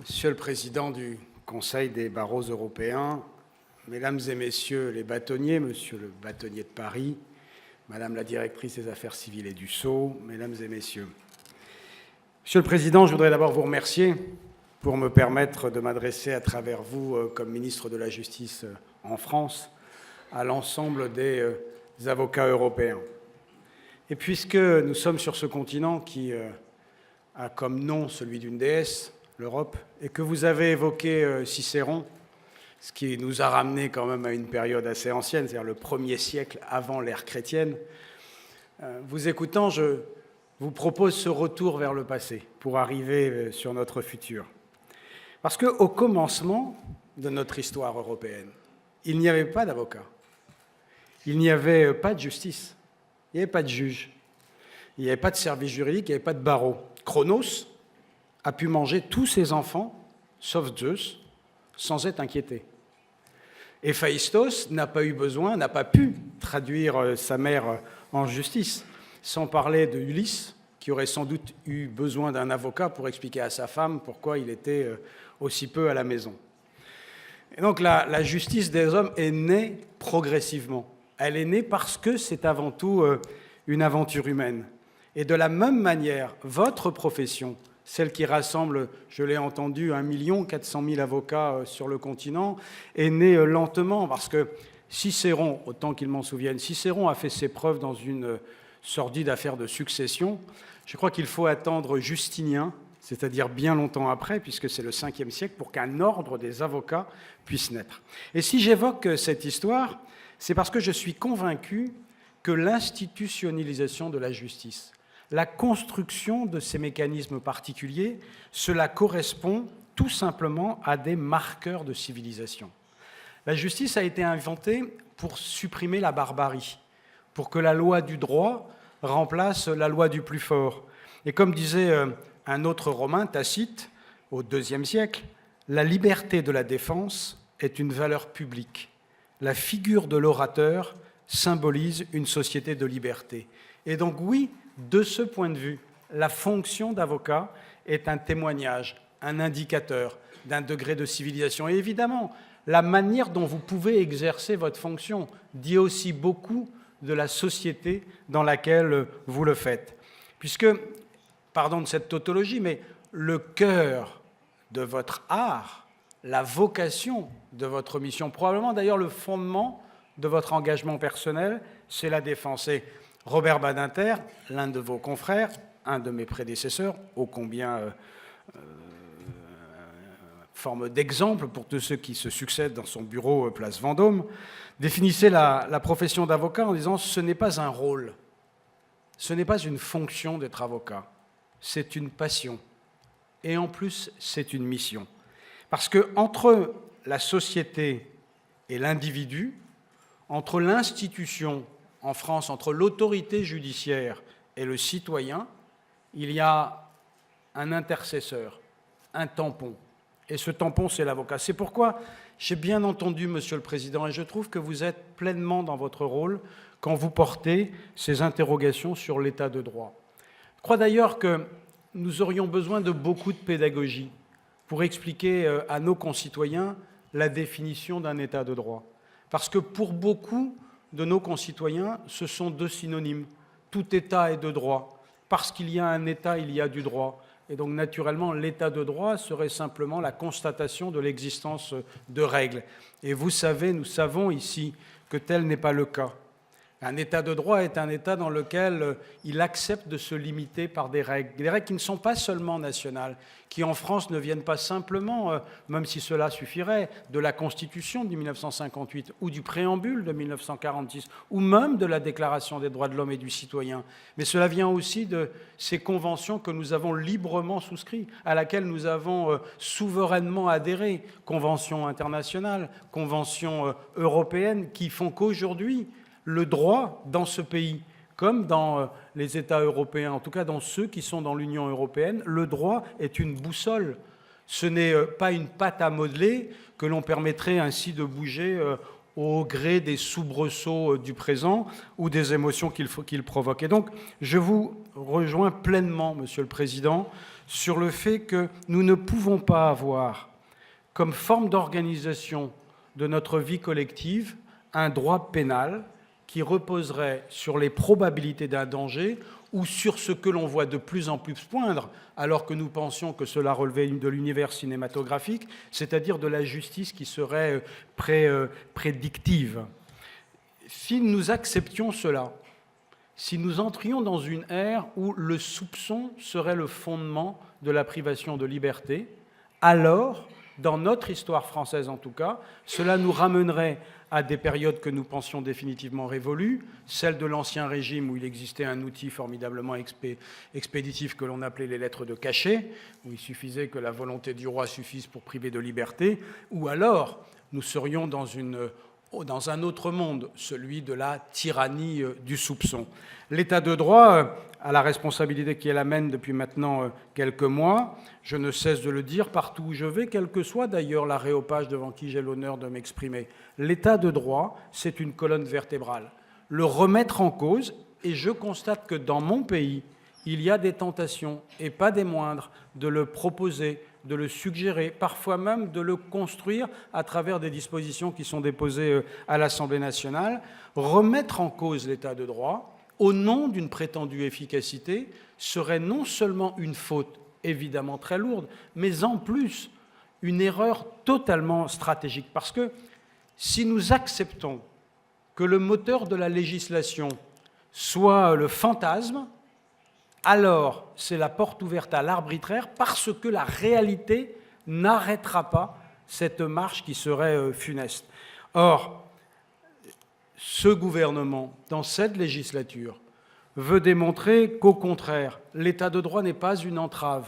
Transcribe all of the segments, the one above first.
Monsieur le Président du Conseil des barreaux européens, Mesdames et Messieurs les bâtonniers, Monsieur le bâtonnier de Paris, Madame la directrice des affaires civiles et du Sceau, Mesdames et Messieurs. Monsieur le Président, je voudrais d'abord vous remercier pour me permettre de m'adresser à travers vous, comme ministre de la Justice en France, à l'ensemble des avocats européens. Et puisque nous sommes sur ce continent qui a comme nom celui d'une déesse, l'Europe, et que vous avez évoqué Cicéron, ce qui nous a ramené quand même à une période assez ancienne, c'est-à-dire le 1er siècle avant l'ère chrétienne, vous écoutant, je vous propose ce retour vers le passé pour arriver sur notre futur. Parce qu'au commencement de notre histoire européenne, il n'y avait pas d'avocat, il n'y avait pas de justice, il n'y avait pas de juge, il n'y avait pas de service juridique, il n'y avait pas de barreau. Chronos a pu manger tous ses enfants, sauf Zeus, sans être inquiété. Héphaïstos n'a pas pu traduire sa mère en justice, sans parler de Ulysse, qui aurait sans doute eu besoin d'un avocat pour expliquer à sa femme pourquoi il était aussi peu à la maison. Et donc la justice des hommes est née progressivement. Elle est née parce que c'est avant tout une aventure humaine. Et de la même manière, votre profession, celle qui rassemble, je l'ai entendu, 1 400 000 avocats sur le continent, est née lentement, parce que Cicéron, autant qu'il m'en souvienne, Cicéron a fait ses preuves dans une sordide affaire de succession. Je crois qu'il faut attendre Justinien, c'est-à-dire bien longtemps après, puisque c'est le 5e siècle, pour qu'un ordre des avocats puisse naître. Et si j'évoque cette histoire, c'est parce que je suis convaincu que l'institutionnalisation de la justice, la construction de ces mécanismes particuliers, cela correspond tout simplement à des marqueurs de civilisation. La justice a été inventée pour supprimer la barbarie, pour que la loi du droit remplace la loi du plus fort. Et comme disait un autre Romain, Tacite, au IIe siècle, la liberté de la défense est une valeur publique. La figure de l'orateur symbolise une société de liberté. Et donc oui, de ce point de vue, la fonction d'avocat est un témoignage, un indicateur d'un degré de civilisation. Et évidemment, la manière dont vous pouvez exercer votre fonction dit aussi beaucoup de la société dans laquelle vous le faites. Puisque, pardon de cette tautologie, mais le cœur de votre art, la vocation de votre mission, probablement d'ailleurs le fondement de votre engagement personnel, c'est la défense. Et Robert Badinter, l'un de vos confrères, un de mes prédécesseurs, ô combien forme d'exemple pour tous ceux qui se succèdent dans son bureau place Vendôme, définissait la profession d'avocat en disant « ce n'est pas un rôle, ce n'est pas une fonction d'être avocat, c'est une passion. Et en plus, c'est une mission. » Parce qu'entre la société et l'individu, entre l'institution en France, entre l'autorité judiciaire et le citoyen, il y a un intercesseur, un tampon. Et ce tampon, c'est l'avocat. C'est pourquoi j'ai bien entendu, Monsieur le Président, et je trouve que vous êtes pleinement dans votre rôle quand vous portez ces interrogations sur l'état de droit. Je crois d'ailleurs que nous aurions besoin de beaucoup de pédagogie pour expliquer à nos concitoyens la définition d'un état de droit. Parce que pour beaucoup de nos concitoyens, ce sont deux synonymes. Tout État est de droit. Parce qu'il y a un État, il y a du droit. Et donc, naturellement, l'état de droit serait simplement la constatation de l'existence de règles. Et vous savez, nous savons ici que tel n'est pas le cas. Un état de droit est un état dans lequel il accepte de se limiter par des règles qui ne sont pas seulement nationales, qui en France ne viennent pas simplement, même si cela suffirait, de la Constitution de 1958 ou du préambule de 1946 ou même de la Déclaration des droits de l'homme et du citoyen. Mais cela vient aussi de ces conventions que nous avons librement souscrites, à laquelle nous avons souverainement adhéré, conventions internationales, conventions européennes, qui font qu'aujourd'hui, le droit dans ce pays, comme dans les États européens, en tout cas dans ceux qui sont dans l'Union européenne, le droit est une boussole. Ce n'est pas une pâte à modeler que l'on permettrait ainsi de bouger au gré des soubresauts du présent ou des émotions qu'il provoque. Et donc, je vous rejoins pleinement, Monsieur le Président, sur le fait que nous ne pouvons pas avoir comme forme d'organisation de notre vie collective un droit pénal qui reposerait sur les probabilités d'un danger ou sur ce que l'on voit de plus en plus poindre, alors que nous pensions que cela relevait de l'univers cinématographique, c'est-à-dire de la justice qui serait prédictive. Si nous acceptions cela, si nous entrions dans une ère où le soupçon serait le fondement de la privation de liberté, alors, dans notre histoire française en tout cas, cela nous ramènerait à des périodes que nous pensions définitivement révolues, celle de l'Ancien Régime où il existait un outil formidablement expéditif que l'on appelait les lettres de cachet, où il suffisait que la volonté du roi suffise pour priver de liberté, ou alors nous serions dans un autre monde, celui de la tyrannie du soupçon. L'État de droit a la responsabilité qui est la mienne depuis maintenant quelques mois. Je ne cesse de le dire partout où je vais, quel que soit d'ailleurs l'aréopage devant qui j'ai l'honneur de m'exprimer. L'État de droit, c'est une colonne vertébrale. Le remettre en cause, et je constate que dans mon pays, il y a des tentations, et pas des moindres, de le proposer, de le suggérer, parfois même de le construire à travers des dispositions qui sont déposées à l'Assemblée nationale. Remettre en cause l'État de droit, au nom d'une prétendue efficacité, serait non seulement une faute évidemment très lourde, mais en plus une erreur totalement stratégique. Parce que si nous acceptons que le moteur de la législation soit le fantasme, alors c'est la porte ouverte à l'arbitraire parce que la réalité n'arrêtera pas cette marche qui serait funeste. Or, ce gouvernement, dans cette législature, veut démontrer qu'au contraire, l'état de droit n'est pas une entrave.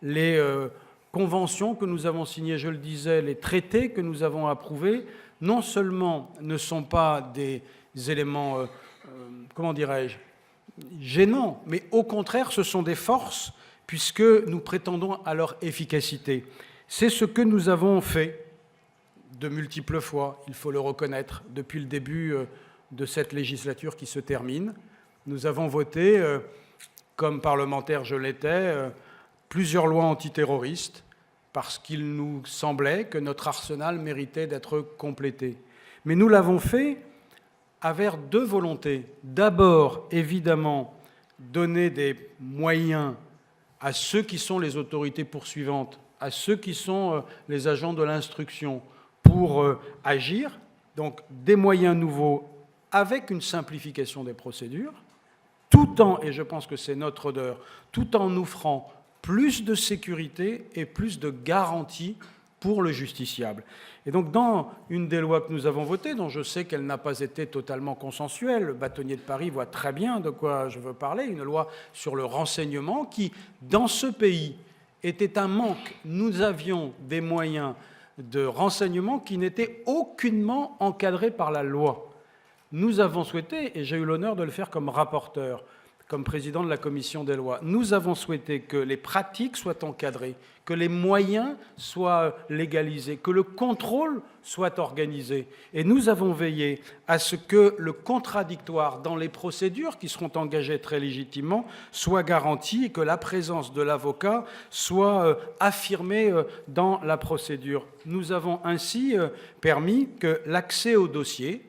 Les conventions que nous avons signées, je le disais, les traités que nous avons approuvés, non seulement ne sont pas des éléments, comment dirais-je, gênants, mais au contraire, ce sont des forces, puisque nous prétendons à leur efficacité. C'est ce que nous avons fait de multiples fois, il faut le reconnaître, depuis le début de cette législature qui se termine. Nous avons voté, comme parlementaire je l'étais, plusieurs lois antiterroristes, parce qu'il nous semblait que notre arsenal méritait d'être complété. Mais nous l'avons fait avec deux volontés. D'abord, évidemment, donner des moyens à ceux qui sont les autorités poursuivantes, à ceux qui sont les agents de l'instruction, pour agir, donc des moyens nouveaux avec une simplification des procédures, tout en, et je pense que c'est notre odeur, tout en offrant plus de sécurité et plus de garanties pour le justiciable. Et donc dans une des lois que nous avons votées, dont je sais qu'elle n'a pas été totalement consensuelle, le bâtonnier de Paris voit très bien de quoi je veux parler, une loi sur le renseignement qui, dans ce pays, était un manque. Nous avions des moyens de renseignement qui n'étaient aucunement encadrés par la loi. Nous avons souhaité, et j'ai eu l'honneur de le faire comme rapporteur, comme président de la commission des lois, nous avons souhaité que les pratiques soient encadrées, que les moyens soient légalisés, que le contrôle soit organisé. Et nous avons veillé à ce que le contradictoire dans les procédures qui seront engagées très légitimement soit garanti et que la présence de l'avocat soit affirmée dans la procédure. Nous avons ainsi permis que l'accès au dossier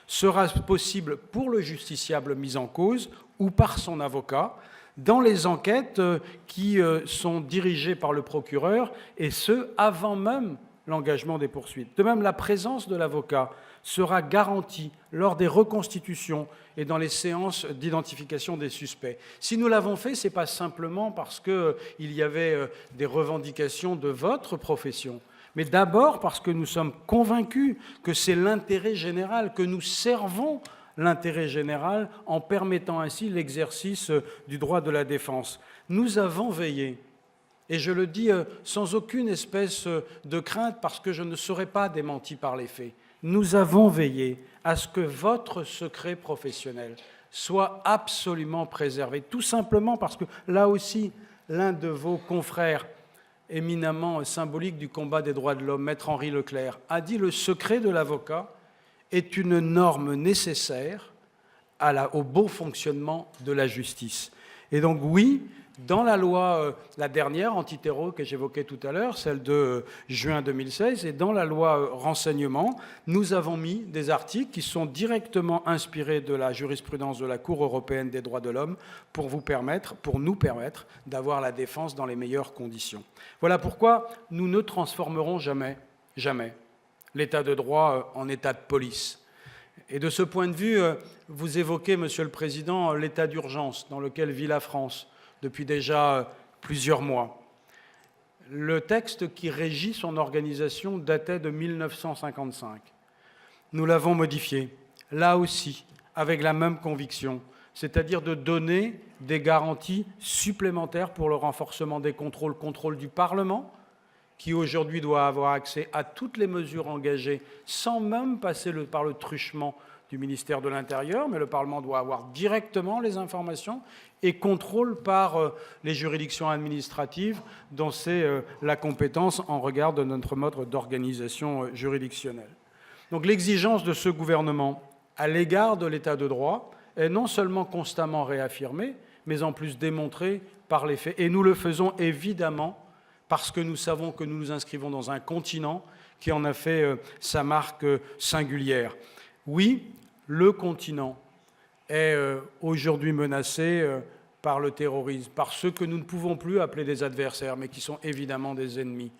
sera possible pour le justiciable mis en cause ou par son avocat, dans les enquêtes qui sont dirigées par le procureur, et ce, avant même l'engagement des poursuites. De même, la présence de l'avocat sera garantie lors des reconstitutions et dans les séances d'identification des suspects. Si nous l'avons fait, ce n'est pas simplement parce qu'il y avait des revendications de votre profession, mais d'abord parce que nous sommes convaincus que c'est l'intérêt général, que nous servons l'intérêt général en permettant ainsi l'exercice du droit de la défense. Nous avons veillé, et je le dis sans aucune espèce de crainte parce que je ne serai pas démenti par les faits, nous avons veillé à ce que votre secret professionnel soit absolument préservé, tout simplement parce que là aussi, l'un de vos confrères éminemment symbolique du combat des droits de l'homme, Maître Henri Leclerc, a dit « Le secret de l'avocat est une norme nécessaire au bon fonctionnement de la justice ». Et donc oui, dans la loi, la dernière antiterror que j'évoquais tout à l'heure, celle de juin 2016, et dans la loi renseignement, nous avons mis des articles qui sont directement inspirés de la jurisprudence de la Cour européenne des droits de l'homme pour nous permettre d'avoir la défense dans les meilleures conditions. Voilà pourquoi nous ne transformerons jamais l'état de droit en état de police. Et de ce point de vue, vous évoquez, Monsieur le Président, l'état d'urgence dans lequel vit la France depuis déjà plusieurs mois. Le texte qui régit son organisation datait de 1955. Nous l'avons modifié, là aussi, avec la même conviction, c'est-à-dire de donner des garanties supplémentaires pour le renforcement des contrôles du Parlement, qui aujourd'hui doit avoir accès à toutes les mesures engagées sans même passer par le truchement du ministère de l'Intérieur, mais le Parlement doit avoir directement les informations et contrôle par les juridictions administratives dont c'est la compétence en regard de notre mode d'organisation juridictionnelle. Donc l'exigence de ce gouvernement à l'égard de l'état de droit est non seulement constamment réaffirmée, mais en plus démontrée par les faits. Et nous le faisons évidemment parce que nous savons que nous nous inscrivons dans un continent qui en a fait sa marque singulière. Oui, le continent est aujourd'hui menacé par le terrorisme, par ceux que nous ne pouvons plus appeler des adversaires, mais qui sont évidemment des ennemis.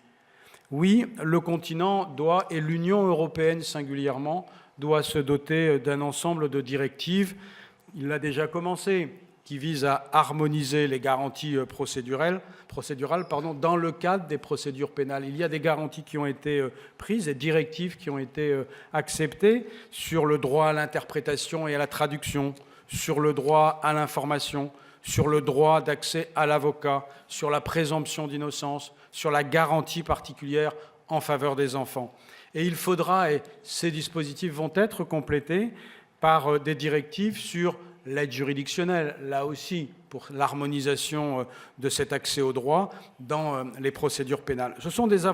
Oui, le continent doit, et l'Union européenne singulièrement, doit se doter d'un ensemble de directives. Il l'a déjà commencé, qui vise à harmoniser les garanties procédurales dans le cadre des procédures pénales. Il y a des garanties qui ont été prises, des directives qui ont été acceptées sur le droit à l'interprétation et à la traduction, sur le droit à l'information, sur le droit d'accès à l'avocat, sur la présomption d'innocence, sur la garantie particulière en faveur des enfants. Et il faudra, et ces dispositifs vont être complétés par des directives sur l'aide juridictionnelle, là aussi, pour l'harmonisation de cet accès au droit dans les procédures pénales. Ce sont des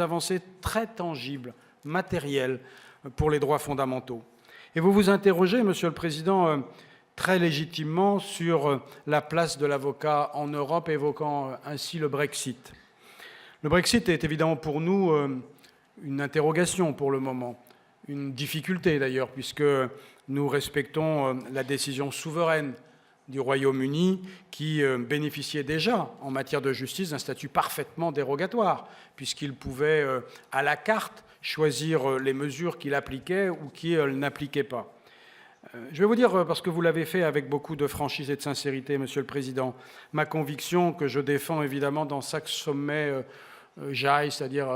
avancées très tangibles, matérielles, pour les droits fondamentaux. Et vous vous interrogez, Monsieur le Président, très légitimement sur la place de l'avocat en Europe, évoquant ainsi le Brexit. Le Brexit est évidemment pour nous une interrogation pour le moment, une difficulté d'ailleurs, puisque nous respectons la décision souveraine du Royaume-Uni qui bénéficiait déjà en matière de justice d'un statut parfaitement dérogatoire, puisqu'il pouvait à la carte choisir les mesures qu'il appliquait ou qu'il n'appliquait pas. Je vais vous dire, parce que vous l'avez fait avec beaucoup de franchise et de sincérité, Monsieur le Président, ma conviction que je défends évidemment dans chaque sommet JAI, c'est-à-dire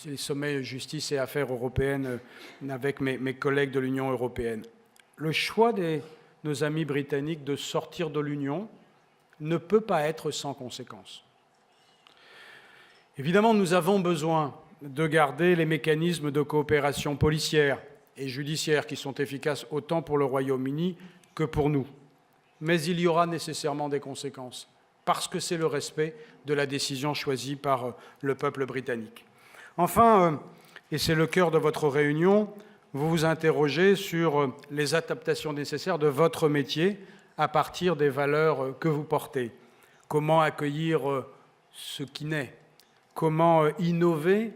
les sommets justice et affaires européennes avec mes collègues de l'Union européenne. Le choix de nos amis britanniques de sortir de l'Union ne peut pas être sans conséquences. Évidemment, nous avons besoin de garder les mécanismes de coopération policière et judiciaire qui sont efficaces autant pour le Royaume-Uni que pour nous. Mais il y aura nécessairement des conséquences, parce que c'est le respect de la décision choisie par le peuple britannique. Enfin, et c'est le cœur de votre réunion, vous vous interrogez sur les adaptations nécessaires de votre métier à partir des valeurs que vous portez. Comment accueillir ce qui naît? Comment innover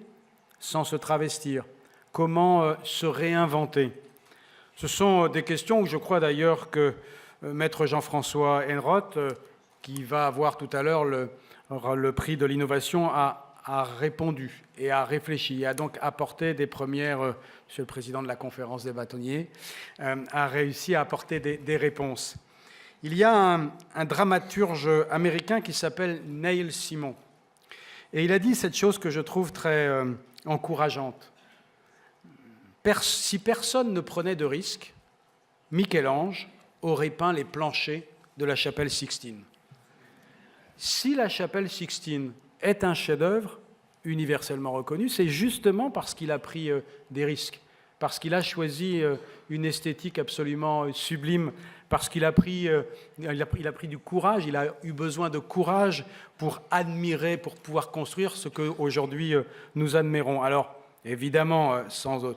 sans se travestir? Comment se réinventer? Ce sont des questions où je crois d'ailleurs que Maître Jean-François Henroth, qui va avoir tout à l'heure le prix de l'innovation, a répondu et a réfléchi, et a donc apporté des premières, Monsieur le Président de la conférence des bâtonniers, a réussi à apporter des réponses. Il y a un dramaturge américain qui s'appelle Neil Simon, et il a dit cette chose que je trouve très encourageante. Si personne ne prenait de risques, Michel-Ange aurait peint les planchers de la chapelle Sixtine. Si la chapelle Sixtine est un chef-d'œuvre universellement reconnu, c'est justement parce qu'il a pris des risques, parce qu'il a choisi une esthétique absolument sublime, parce qu'il a pris du courage, il a eu besoin de courage pour admirer, pour pouvoir construire ce qu'aujourd'hui nous admirons. Alors, évidemment, sans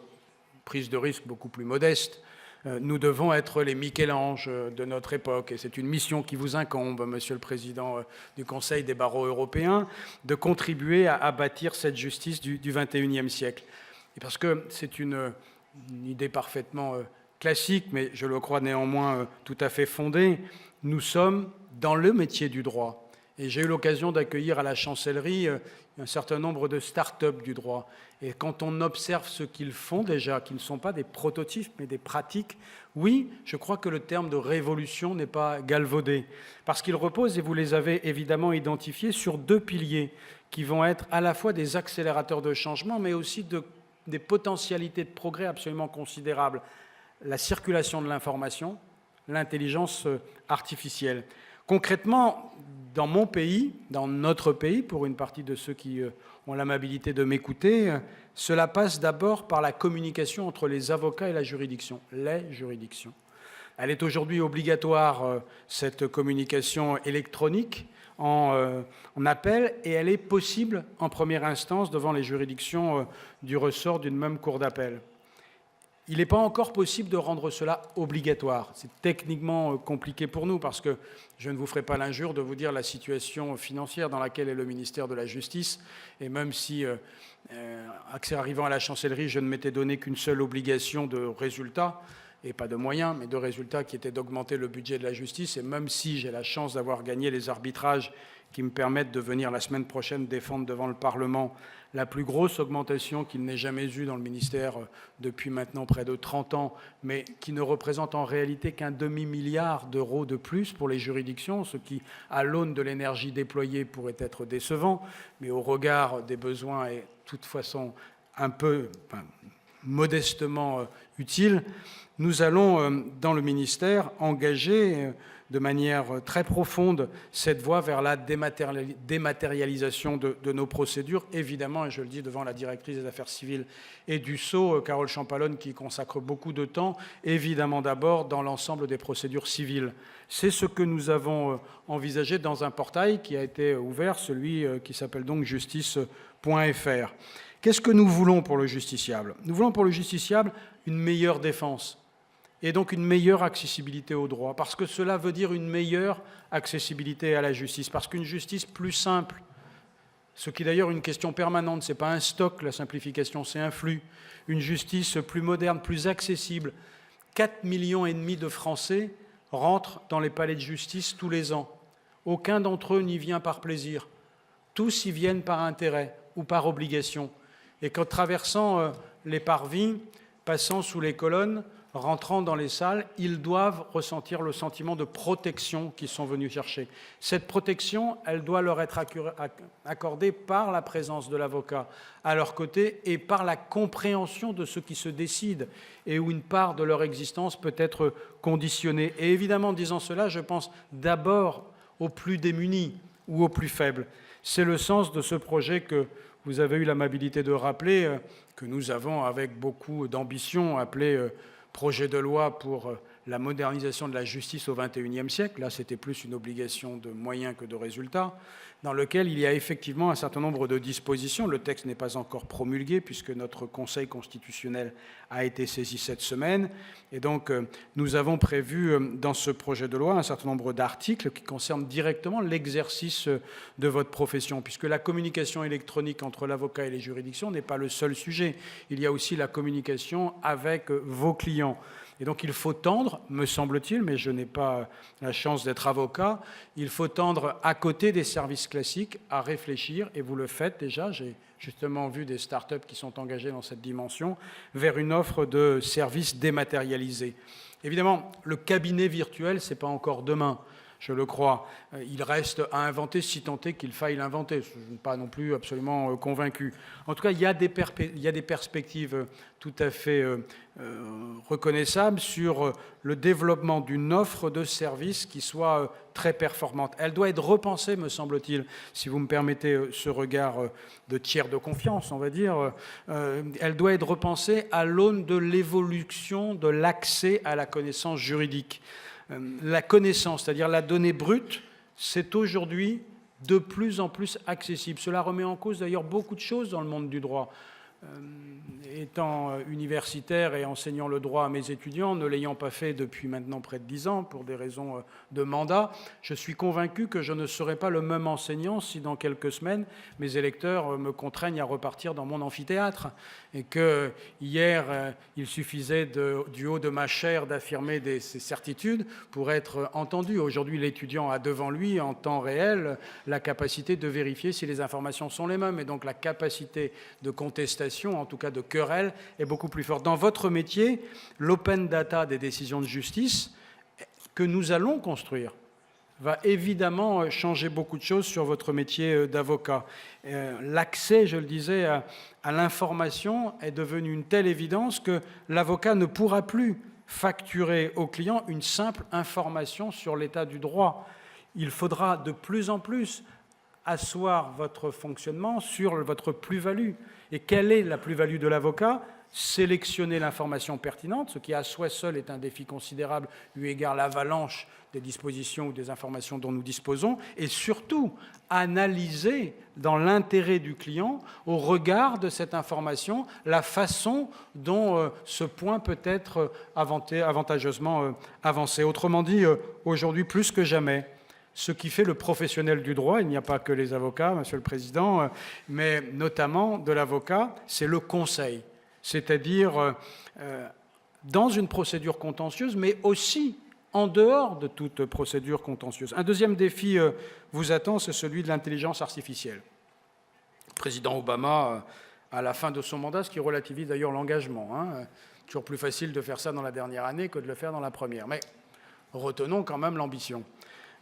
prise de risque beaucoup plus modeste, Nous devons être les Michel-Ange de notre époque, et c'est une mission qui vous incombe, Monsieur le Président du Conseil des barreaux européens, de contribuer à bâtir cette justice du XXIe siècle. Et parce que c'est une idée parfaitement classique, mais je le crois néanmoins tout à fait fondée, nous sommes dans le métier du droit. Et j'ai eu l'occasion d'accueillir à la Chancellerie un certain nombre de start-up du droit. Et quand on observe ce qu'ils font déjà, qui ne sont pas des prototypes, mais des pratiques, oui, je crois que le terme de révolution n'est pas galvaudé. Parce qu'il repose, et vous les avez évidemment identifiés, sur deux piliers qui vont être à la fois des accélérateurs de changement, mais aussi des potentialités de progrès absolument considérables. La circulation de l'information, l'intelligence artificielle. Concrètement, dans mon pays, dans notre pays, pour une partie de ceux qui ont l'amabilité de m'écouter, cela passe d'abord par la communication entre les avocats et la juridiction, les juridictions. Elle est aujourd'hui obligatoire, cette communication électronique en appel, et elle est possible en première instance devant les juridictions du ressort d'une même cour d'appel. Il n'est pas encore possible de rendre cela obligatoire. C'est techniquement compliqué pour nous parce que je ne vous ferai pas l'injure de vous dire la situation financière dans laquelle est le ministère de la Justice. Et même si, arrivant à la Chancellerie, je ne m'étais donné qu'une seule obligation de résultat, et pas de moyens, mais de résultats, qui était d'augmenter le budget de la justice. Et même si j'ai la chance d'avoir gagné les arbitrages qui me permettent de venir la semaine prochaine défendre devant le Parlement la plus grosse augmentation qu'il n'ait jamais eue dans le ministère depuis maintenant près de 30 ans, mais qui ne représente en réalité qu'un demi-milliard d'euros de plus pour les juridictions, ce qui, à l'aune de l'énergie déployée, pourrait être décevant, mais au regard des besoins est de toute façon un peu, modestement utile. Nous allons, dans le ministère, engager de manière très profonde cette voie vers la dématérialisation de nos procédures, évidemment, et je le dis devant la directrice des affaires civiles et du Sceau, Carole Champalonne, qui y consacre beaucoup de temps, évidemment d'abord dans l'ensemble des procédures civiles. C'est ce que nous avons envisagé dans un portail qui a été ouvert, celui qui s'appelle donc justice.fr. Qu'est-ce que nous voulons pour le justiciable ? Nous voulons pour le justiciable une meilleure défense, et donc une meilleure accessibilité au droit, parce que cela veut dire une meilleure accessibilité à la justice, parce qu'une justice plus simple, ce qui est d'ailleurs une question permanente, ce n'est pas un stock, la simplification, c'est un flux, une justice plus moderne, plus accessible. 4,5 millions de Français rentrent dans les palais de justice tous les ans. Aucun d'entre eux n'y vient par plaisir. Tous y viennent par intérêt ou par obligation. Et qu'en traversant les parvis, passant sous les colonnes, rentrant dans les salles, ils doivent ressentir le sentiment de protection qu'ils sont venus chercher. Cette protection, elle doit leur être accordée par la présence de l'avocat à leur côté et par la compréhension de ce qui se décide et où une part de leur existence peut être conditionnée. Et évidemment, en disant cela, je pense d'abord aux plus démunis ou aux plus faibles. C'est le sens de ce projet que vous avez eu l'amabilité de rappeler, que nous avons avec beaucoup d'ambition appelé projet de loi pour la modernisation de la justice au XXIe siècle. Là, c'était plus une obligation de moyens que de résultats, dans lequel il y a effectivement un certain nombre de dispositions. Le texte n'est pas encore promulgué puisque notre Conseil constitutionnel a été saisi cette semaine. Et donc, nous avons prévu dans ce projet de loi un certain nombre d'articles qui concernent directement l'exercice de votre profession, puisque la communication électronique entre l'avocat et les juridictions n'est pas le seul sujet. Il y a aussi la communication avec vos clients. Et donc il faut tendre, me semble-t-il, mais je n'ai pas la chance d'être avocat, il faut tendre à côté des services classiques à réfléchir, et vous le faites déjà, j'ai justement vu des start-up qui sont engagées dans cette dimension, vers une offre de services dématérialisés. Évidemment, le cabinet virtuel, ce n'est pas encore demain. Je le crois. Il reste à inventer, si tant est qu'il faille l'inventer. Je ne suis pas non plus absolument convaincu. En tout cas, il y a des perspectives tout à fait reconnaissables sur le développement d'une offre de services qui soit très performante. Elle doit être repensée, me semble-t-il, si vous me permettez ce regard de tiers de confiance, on va dire. Elle doit être repensée à l'aune de l'évolution de l'accès à la connaissance juridique. La connaissance, c'est-à-dire la donnée brute, c'est aujourd'hui de plus en plus accessible. Cela remet en cause d'ailleurs beaucoup de choses dans le monde du droit. étant universitaire et enseignant le droit à mes étudiants, ne l'ayant pas fait depuis maintenant près de 10 ans pour des raisons de mandat, je suis convaincu que je ne serai pas le même enseignant si dans quelques semaines mes électeurs me contraignent à repartir dans mon amphithéâtre et que hier il suffisait du haut de ma chair d'affirmer ces certitudes pour être entendu. Aujourd'hui, l'étudiant a devant lui en temps réel la capacité de vérifier si les informations sont les mêmes et donc la capacité de contestation, en tout cas de querelle, est beaucoup plus forte. Dans votre métier, l'open data des décisions de justice que nous allons construire va évidemment changer beaucoup de choses sur votre métier d'avocat. L'accès, je le disais, à l'information est devenu une telle évidence que l'avocat ne pourra plus facturer au client une simple information sur l'état du droit. Il faudra de plus en plus asseoir votre fonctionnement sur votre plus-value. Et quelle est la plus-value de l'avocat ? Sélectionner l'information pertinente, ce qui à soi seul est un défi considérable, eu égard à l'avalanche des dispositions ou des informations dont nous disposons, et surtout analyser dans l'intérêt du client, au regard de cette information, la façon dont ce point peut être avantageusement avancé. Autrement dit, aujourd'hui plus que jamais, ce qui fait le professionnel du droit, il n'y a pas que les avocats, Monsieur le Président, mais notamment de l'avocat, c'est le conseil. C'est-à-dire dans une procédure contentieuse, mais aussi en dehors de toute procédure contentieuse. Un deuxième défi vous attend, c'est celui de l'intelligence artificielle. Le président Obama, à la fin de son mandat, ce qui relativise d'ailleurs l'engagement, toujours plus facile de faire ça dans la dernière année que de le faire dans la première. Mais retenons quand même l'ambition.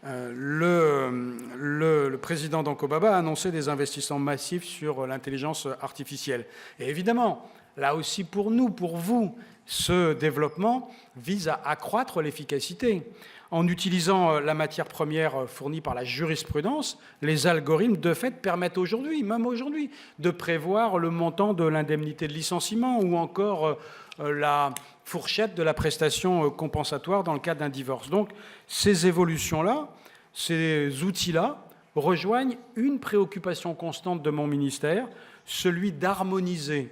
Le président Obama a annoncé des investissements massifs sur l'intelligence artificielle. Et évidemment, là aussi pour nous, pour vous, ce développement vise à accroître l'efficacité. En utilisant la matière première fournie par la jurisprudence, les algorithmes, de fait, permettent aujourd'hui, même aujourd'hui, de prévoir le montant de l'indemnité de licenciement ou encore la fourchette de la prestation compensatoire dans le cas d'un divorce. Donc, ces évolutions-là, ces outils-là, rejoignent une préoccupation constante de mon ministère, celui d'harmoniser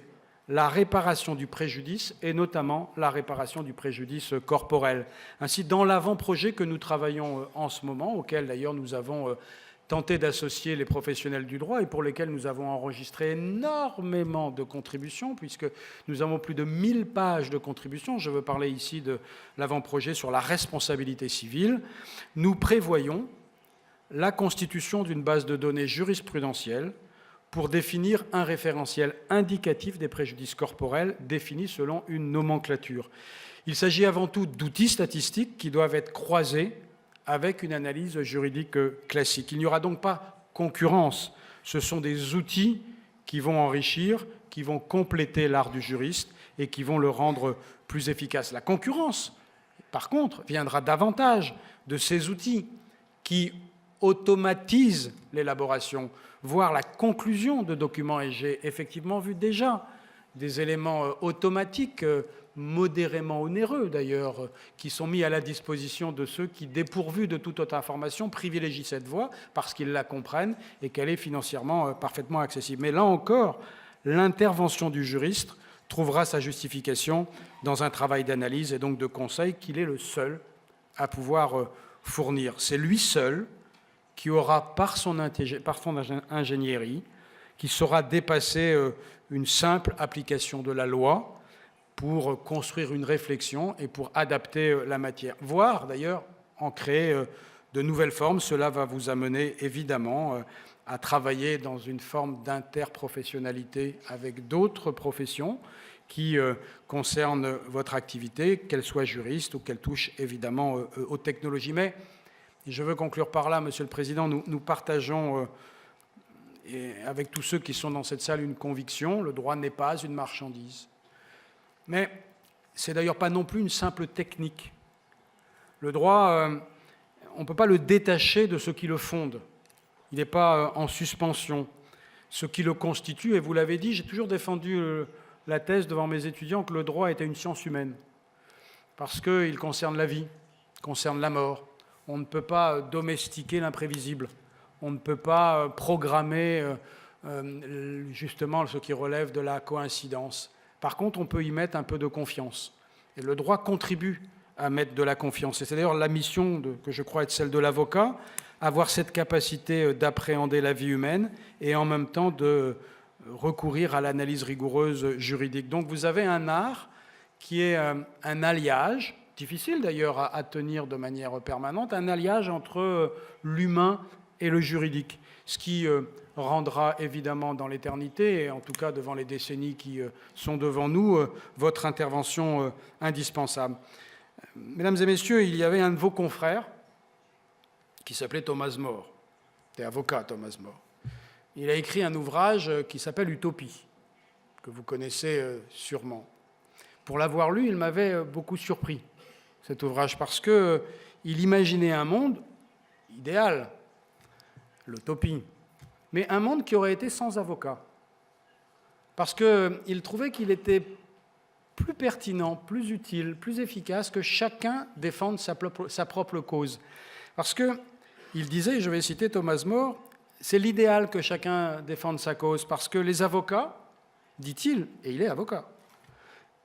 la réparation du préjudice et notamment la réparation du préjudice corporel. Ainsi, dans l'avant-projet que nous travaillons en ce moment, auquel d'ailleurs nous avons tenté d'associer les professionnels du droit et pour lesquels nous avons enregistré énormément de contributions, puisque nous avons plus de 1000 pages de contributions, je veux parler ici de l'avant-projet sur la responsabilité civile, nous prévoyons la constitution d'une base de données jurisprudentielle pour définir un référentiel indicatif des préjudices corporels définis selon une nomenclature. Il s'agit avant tout d'outils statistiques qui doivent être croisés avec une analyse juridique classique. Il n'y aura donc pas concurrence. Ce sont des outils qui vont enrichir, qui vont compléter l'art du juriste et qui vont le rendre plus efficace. La concurrence, par contre, viendra davantage de ces outils qui automatisent l'élaboration, voire la conclusion de documents. Et j'ai effectivement vu déjà des éléments automatiques, modérément onéreux d'ailleurs, qui sont mis à la disposition de ceux qui, dépourvus de toute autre information, privilégient cette voie parce qu'ils la comprennent et qu'elle est financièrement parfaitement accessible. Mais là encore, l'intervention du juriste trouvera sa justification dans un travail d'analyse et donc de conseil qu'il est le seul à pouvoir fournir. C'est lui seul qui aura, par son ingénierie, qui saura dépasser une simple application de la loi pour construire une réflexion et pour adapter la matière, voire d'ailleurs en créer de nouvelles formes. Cela va vous amener évidemment à travailler dans une forme d'interprofessionnalité avec d'autres professions qui concernent votre activité, qu'elle soit juriste ou qu'elle touche évidemment aux technologies. Mais je veux conclure par là, Monsieur le Président, nous partageons avec tous ceux qui sont dans cette salle une conviction, le droit n'est pas une marchandise. Mais c'est d'ailleurs pas non plus une simple technique. Le droit, on ne peut pas le détacher de ce qui le fonde. Il n'est pas en suspension. Ce qui le constitue, et vous l'avez dit, j'ai toujours défendu la thèse devant mes étudiants que le droit était une science humaine, parce qu'il concerne la vie, concerne la mort. On ne peut pas domestiquer l'imprévisible. On ne peut pas programmer justement ce qui relève de la coïncidence. Par contre, on peut y mettre un peu de confiance. Et le droit contribue à mettre de la confiance. Et c'est d'ailleurs la mission que je crois être celle de l'avocat, avoir cette capacité d'appréhender la vie humaine et en même temps de recourir à l'analyse rigoureuse juridique. Donc vous avez un art qui est un alliage, difficile d'ailleurs à tenir de manière permanente, un alliage entre l'humain et le juridique, ce qui rendra évidemment dans l'éternité, et en tout cas devant les décennies qui sont devant nous, votre intervention indispensable. Mesdames et messieurs, il y avait un de vos confrères qui s'appelait Thomas More. C'était avocat, Thomas More. Il a écrit un ouvrage qui s'appelle Utopie, que vous connaissez sûrement. Pour l'avoir lu, il m'avait beaucoup surpris, cet ouvrage, parce qu'il imaginait un monde idéal, l'utopie, mais un monde qui aurait été sans avocat. Parce qu'il trouvait qu'il était plus pertinent, plus utile, plus efficace que chacun défende sa propre cause. Parce qu'il disait, je vais citer Thomas More, c'est l'idéal que chacun défende sa cause, parce que les avocats, dit-il, et il est avocat,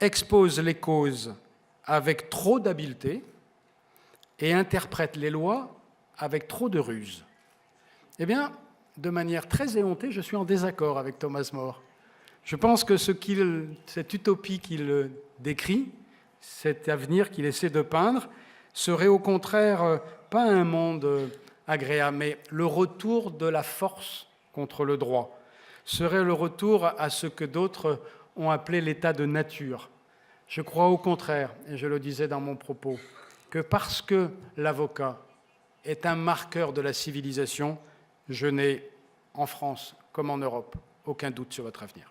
exposent les causes avec trop d'habileté et interprètent les lois avec trop de ruse. Eh bien, de manière très éhontée, je suis en désaccord avec Thomas More. Je pense que cette utopie qu'il décrit, cet avenir qu'il essaie de peindre, serait au contraire pas un monde agréable, mais le retour de la force contre le droit, serait le retour à ce que d'autres ont appelé l'état de nature. Je crois au contraire, et je le disais dans mon propos, que parce que l'avocat est un marqueur de la civilisation, je n'ai, en France comme en Europe, aucun doute sur votre avenir.